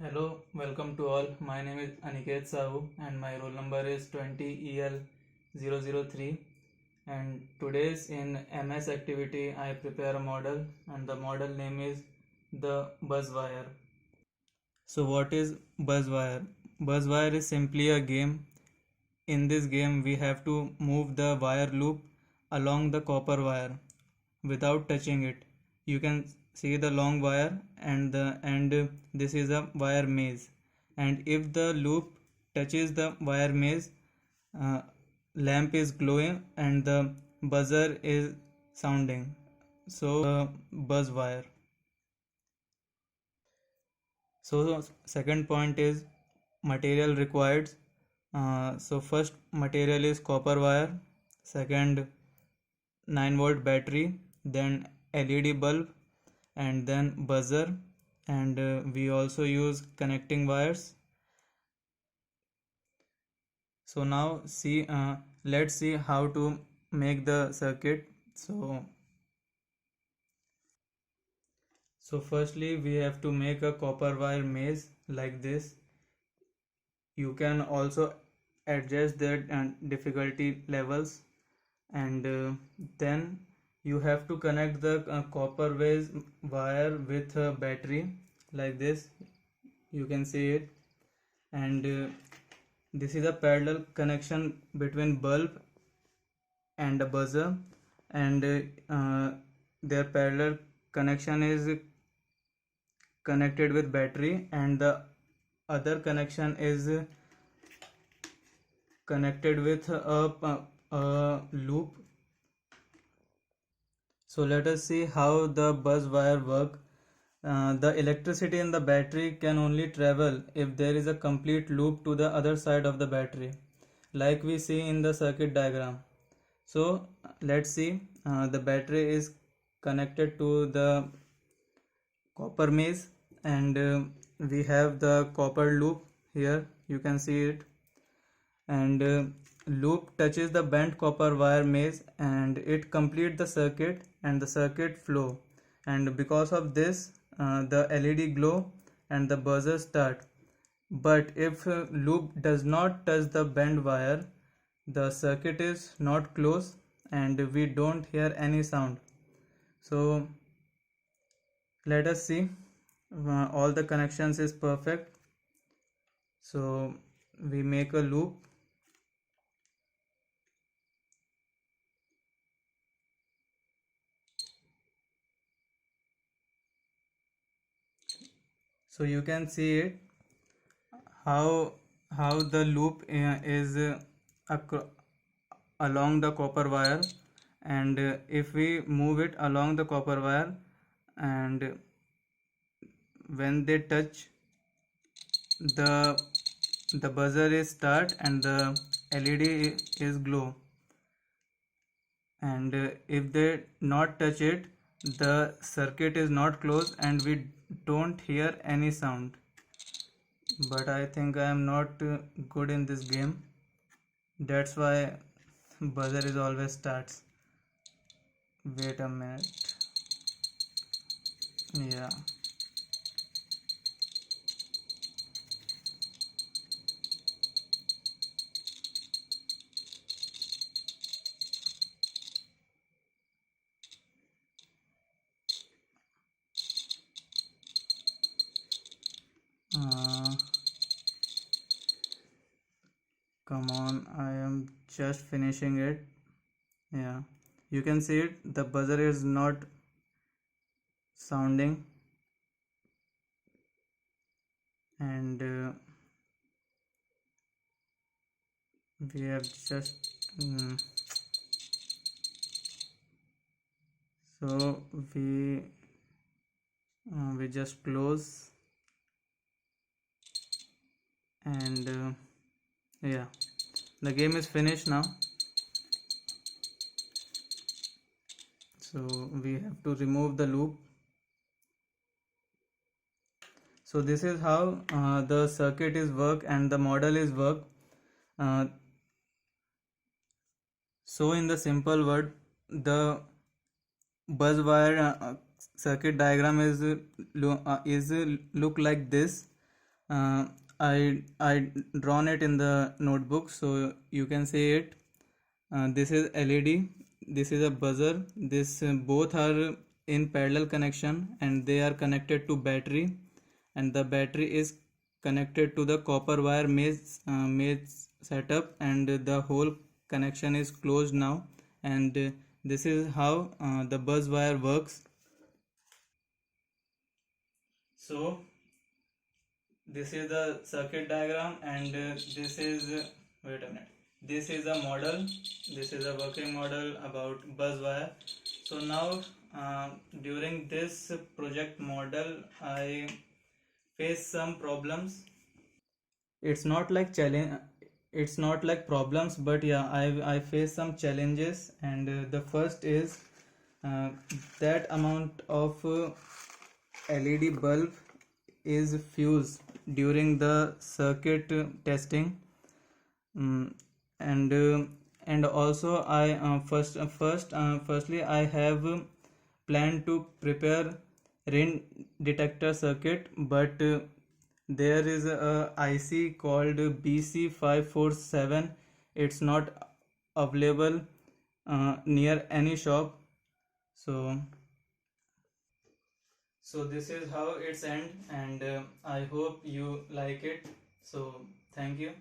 Hello, welcome to all. My name is Aniket Sahu and my roll number is 20EL003. And today's in MS activity I prepare a model and the model name is the Buzzwire. So what is Buzzwire? Buzzwire is simply a game. In this game we have to move the wire loop along the copper wire without touching it. You can see the long wire and this is a wire maze, and if the loop touches the wire maze, uh, lamp is glowing and the buzzer is sounding. So buzz wire. So second point is material required. So first material is copper wire, second 9-volt battery, then LED bulb, and then buzzer, and we also use connecting wires. So now let's see how to make the circuit. So firstly we have to make a copper wire maze like this. You can also adjust the difficulty levels, and then you have to connect the copper wire with a battery like this. You can see it, and this is a parallel connection between bulb and a buzzer, and their parallel connection is connected with battery, and the other connection is connected with a loop. So let us see how the buzz wire work. The electricity in the battery can only travel if there is a complete loop to the other side of the battery, like we see in the circuit diagram. So let's see, the battery is connected to the copper maze, and we have the copper loop here. You can see it, and loop touches the bent copper wire maze and it completes the circuit and the circuit flow, and because of this the LED glow and the buzzer start. But if loop does not touch the bent wire, the circuit is not closed and we don't hear any sound. So let us see, all the connections is perfect. So we make a loop. So you can see it, how the loop is along the copper wire, and if we move it along the copper wire, and when they touch, the buzzer is start and the LED is glow, and if they not touch it, the circuit is not closed and we don't hear any sound. But I think I am not good in this game, that's why buzzer is always starts. Wait a minute. Yeah. uh, Come on, I am just finishing it. Yeah, you can see it, the buzzer is not sounding, and we have just so we just close, and yeah, the game is finished now. So we have to remove the loop. So this is how the circuit is work and the model is work. uh, so in the simple word, the buzz wire circuit diagram is look like this. uh, I drawn it in the notebook, so you can see it. This is LED, this is a buzzer. This both are in parallel connection and they are connected to battery, and the battery is connected to the copper wire maze setup, and the whole connection is closed now. And this is how the buzz wire works. So this is the circuit diagram, and this is wait a minute, this is a model, this is a working model about buzz wire. So now during this project model I face some problems. It's not like challenge, it's not like problems, but yeah, I face some challenges. And the first is uh, that amount of LED bulb is fused during the circuit testing. Mm, and also I firstly I have planned to prepare rain detector circuit, but there is a IC called BC547. It's not available near any shop. So this is how it's end, and I hope you like it. So thank you.